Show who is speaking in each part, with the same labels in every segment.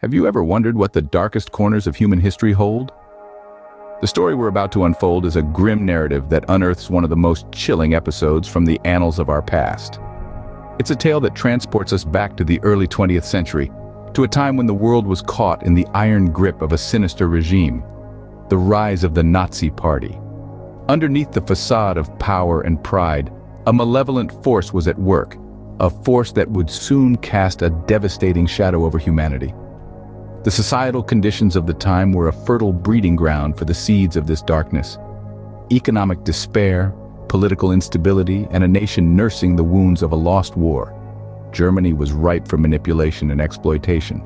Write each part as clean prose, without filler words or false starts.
Speaker 1: Have you ever wondered what the darkest corners of human history hold? The story we're about to unfold is a grim narrative that unearths one of the most chilling episodes from the annals of our past. It's a tale that transports us back to the early 20th century, to a time when the world was caught in the iron grip of a sinister regime, the rise of the Nazi Party. Underneath the facade of power and pride, a malevolent force was at work, a force that would soon cast a devastating shadow over humanity. The societal conditions of the time were a fertile breeding ground for the seeds of this darkness. Economic despair, political instability, and a nation nursing the wounds of a lost war. Germany was ripe for manipulation and exploitation.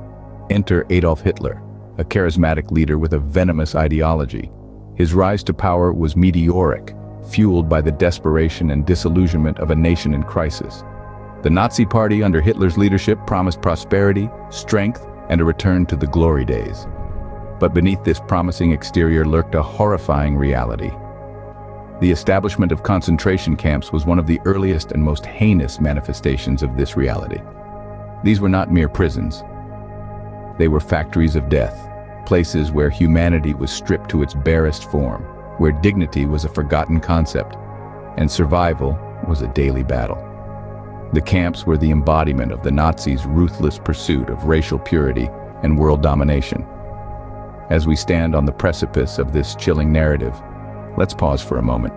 Speaker 1: Enter Adolf Hitler, a charismatic leader with a venomous ideology. His rise to power was meteoric, fueled by the desperation and disillusionment of a nation in crisis. The Nazi Party under Hitler's leadership promised prosperity, strength, and a return to the glory days. But beneath this promising exterior lurked a horrifying reality. The establishment of concentration camps was one of the earliest and most heinous manifestations of this reality. These were not mere prisons. They were factories of death, places where humanity was stripped to its barest form, where dignity was a forgotten concept, and survival was a daily battle. The camps were the embodiment of the Nazis' ruthless pursuit of racial purity and world domination. As we stand on the precipice of this chilling narrative, let's pause for a moment.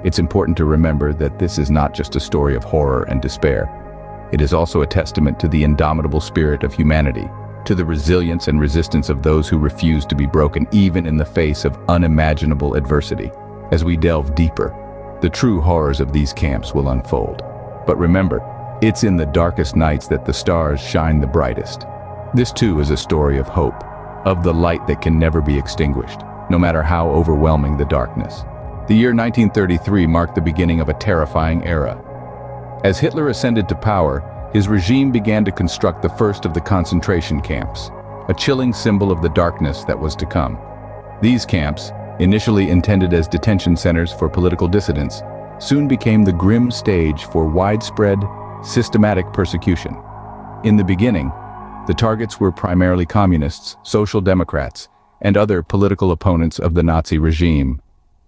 Speaker 1: It's important to remember that this is not just a story of horror and despair. It is also a testament to the indomitable spirit of humanity, to the resilience and resistance of those who refuse to be broken even in the face of unimaginable adversity. As we delve deeper, the true horrors of these camps will unfold. But remember, it's in the darkest nights that the stars shine the brightest. This too is a story of hope, of the light that can never be extinguished, no matter how overwhelming the darkness. The year 1933 marked the beginning of a terrifying era. As Hitler ascended to power, his regime began to construct the first of the concentration camps, a chilling symbol of the darkness that was to come. These camps, initially intended as detention centers for political dissidents, soon became the grim stage for widespread, systematic persecution. In the beginning, the targets were primarily communists, social democrats, and other political opponents of the Nazi regime.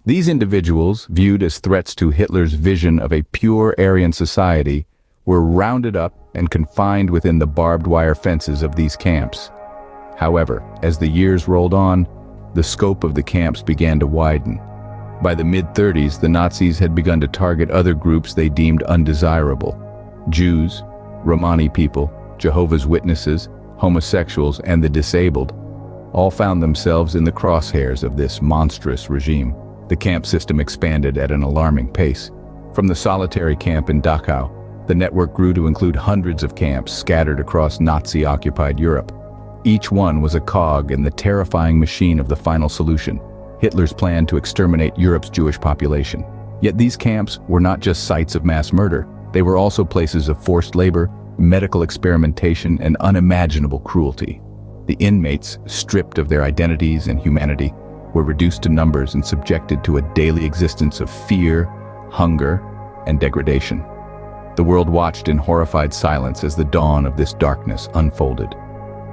Speaker 1: These individuals, viewed as threats to Hitler's vision of a pure Aryan society, were rounded up and confined within the barbed wire fences of these camps. However, as the years rolled on, the scope of the camps began to widen. By the mid-30s, the Nazis had begun to target other groups they deemed undesirable. Jews, Romani people, Jehovah's Witnesses, homosexuals, and the disabled all found themselves in the crosshairs of this monstrous regime. The camp system expanded at an alarming pace. From the solitary camp in Dachau, the network grew to include hundreds of camps scattered across Nazi-occupied Europe. Each one was a cog in the terrifying machine of the final solution, Hitler's plan to exterminate Europe's Jewish population. Yet these camps were not just sites of mass murder. They were also places of forced labor, medical experimentation, and unimaginable cruelty. The inmates, stripped of their identities and humanity, were reduced to numbers and subjected to a daily existence of fear, hunger, and degradation. The world watched in horrified silence as the dawn of this darkness unfolded.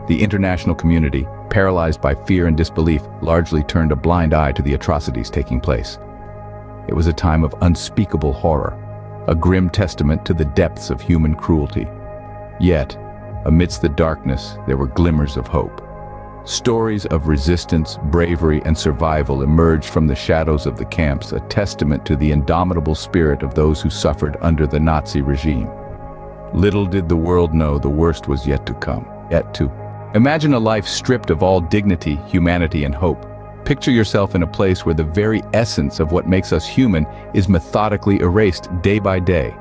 Speaker 1: The international community, paralyzed by fear and disbelief, largely turned a blind eye to the atrocities taking place. It was a time of unspeakable horror, a grim testament to the depths of human cruelty. Yet, amidst the darkness, there were glimmers of hope. Stories of resistance, bravery, and survival emerged from the shadows of the camps, a testament to the indomitable spirit of those who suffered under the Nazi regime. Little did the world know the worst was yet to come. Imagine a life stripped of all dignity, humanity, and hope. Picture yourself in a place where the very essence of what makes us human is methodically erased day by day.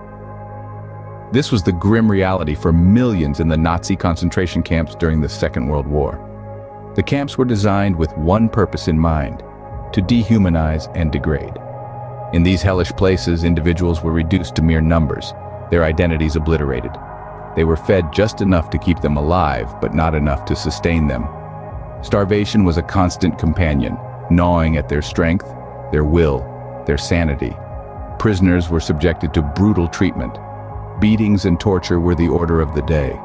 Speaker 1: This was the grim reality for millions in the Nazi concentration camps during the Second World War. The camps were designed with one purpose in mind: to dehumanize and degrade. In these hellish places, individuals were reduced to mere numbers, their identities obliterated. They were fed just enough to keep them alive, but not enough to sustain them. Starvation was a constant companion, gnawing at their strength, their will, their sanity. Prisoners were subjected to brutal treatment. Beatings and torture were the order of the day.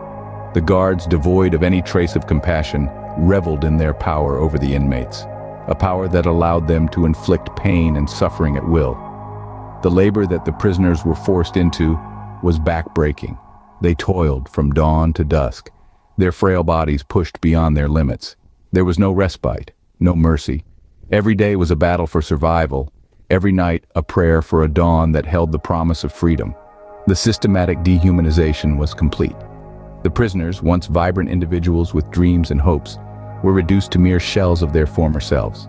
Speaker 1: The guards, devoid of any trace of compassion, reveled in their power over the inmates, a power that allowed them to inflict pain and suffering at will. The labor that the prisoners were forced into was back-breaking. They toiled from dawn to dusk, their frail bodies pushed beyond their limits. There was no respite, no mercy. Every day was a battle for survival, every night a prayer for a dawn that held the promise of freedom. The systematic dehumanization was complete. The prisoners, once vibrant individuals with dreams and hopes, were reduced to mere shells of their former selves.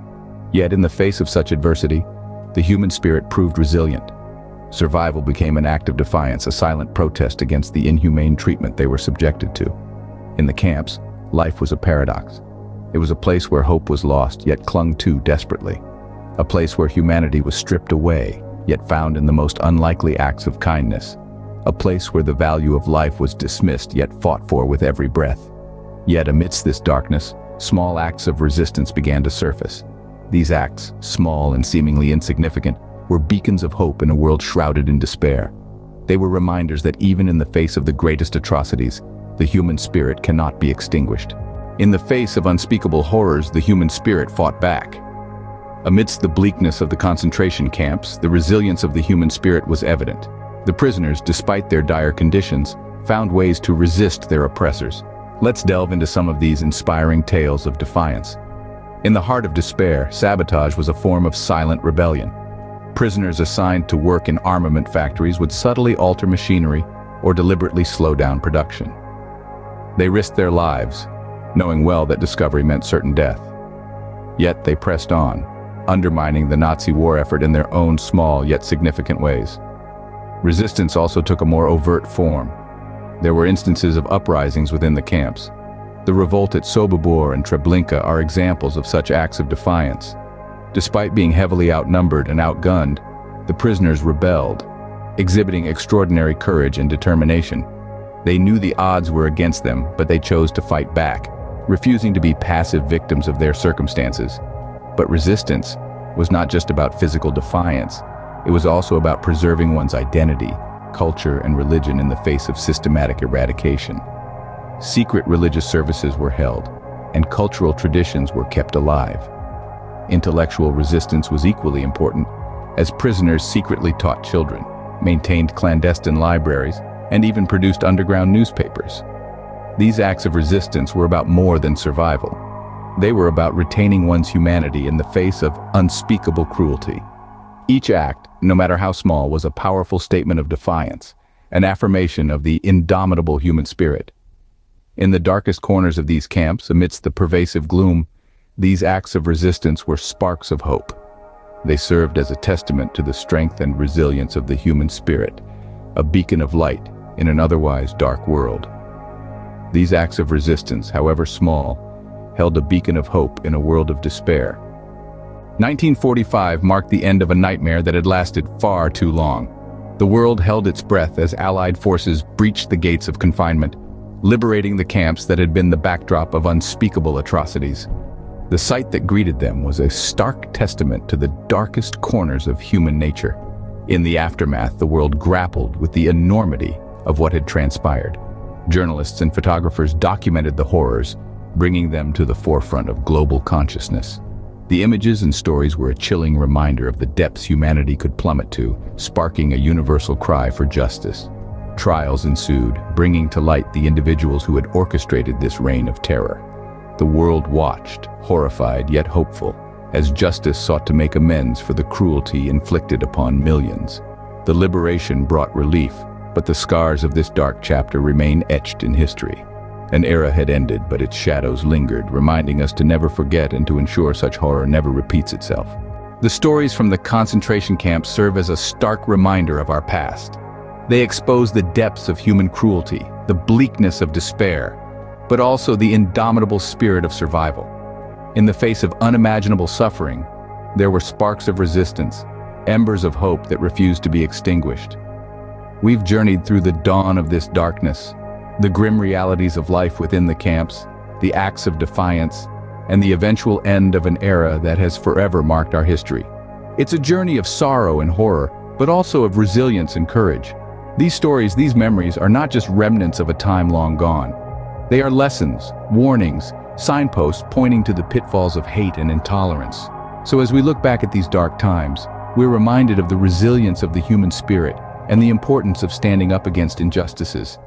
Speaker 1: Yet in the face of such adversity, the human spirit proved resilient. Survival became an act of defiance, a silent protest against the inhumane treatment they were subjected to. In the camps, life was a paradox. It was a place where hope was lost, yet clung to desperately. A place where humanity was stripped away, yet found in the most unlikely acts of kindness. A place where the value of life was dismissed, yet fought for with every breath. Yet amidst this darkness, small acts of resistance began to surface. These acts, small and seemingly insignificant, were beacons of hope in a world shrouded in despair. They were reminders that even in the face of the greatest atrocities, the human spirit cannot be extinguished. In the face of unspeakable horrors, the human spirit fought back. Amidst the bleakness of the concentration camps, the resilience of the human spirit was evident. The prisoners, despite their dire conditions, found ways to resist their oppressors. Let's delve into some of these inspiring tales of defiance. In the heart of despair, sabotage was a form of silent rebellion. Prisoners assigned to work in armament factories would subtly alter machinery or deliberately slow down production. They risked their lives, knowing well that discovery meant certain death. Yet they pressed on, undermining the Nazi war effort in their own small yet significant ways. Resistance also took a more overt form. There were instances of uprisings within the camps. The revolt at Sobibor and Treblinka are examples of such acts of defiance. Despite being heavily outnumbered and outgunned, the prisoners rebelled, exhibiting extraordinary courage and determination. They knew the odds were against them, but they chose to fight back, refusing to be passive victims of their circumstances. But resistance was not just about physical defiance. It was also about preserving one's identity, culture, and religion in the face of systematic eradication. Secret religious services were held, and cultural traditions were kept alive. Intellectual resistance was equally important, as prisoners secretly taught children, maintained clandestine libraries, and even produced underground newspapers. These acts of resistance were about more than survival. They were about retaining one's humanity in the face of unspeakable cruelty. Each act, no matter how small, was a powerful statement of defiance, an affirmation of the indomitable human spirit. In the darkest corners of these camps, amidst the pervasive gloom, these acts of resistance were sparks of hope. They served as a testament to the strength and resilience of the human spirit, a beacon of light in an otherwise dark world. These acts of resistance, however small, held a beacon of hope in a world of despair. 1945 marked the end of a nightmare that had lasted far too long. The world held its breath as Allied forces breached the gates of confinement, liberating the camps that had been the backdrop of unspeakable atrocities. The sight that greeted them was a stark testament to the darkest corners of human nature. In the aftermath, the world grappled with the enormity of what had transpired. Journalists and photographers documented the horrors, bringing them to the forefront of global consciousness. The images and stories were a chilling reminder of the depths humanity could plummet to, sparking a universal cry for justice. Trials ensued, bringing to light the individuals who had orchestrated this reign of terror. The world watched, horrified yet hopeful, as justice sought to make amends for the cruelty inflicted upon millions. The liberation brought relief, but the scars of this dark chapter remain etched in history. An era had ended, but its shadows lingered, reminding us to never forget and to ensure such horror never repeats itself. The stories from the concentration camps serve as a stark reminder of our past. They expose the depths of human cruelty, the bleakness of despair, but also the indomitable spirit of survival. In the face of unimaginable suffering, there were sparks of resistance, embers of hope that refused to be extinguished. We've journeyed through the dawn of this darkness, the grim realities of life within the camps, the acts of defiance, and the eventual end of an era that has forever marked our history. It's a journey of sorrow and horror, but also of resilience and courage. These stories, these memories, are not just remnants of a time long gone. They are lessons, warnings, signposts pointing to the pitfalls of hate and intolerance. So as we look back at these dark times, we're reminded of the resilience of the human spirit and the importance of standing up against injustices.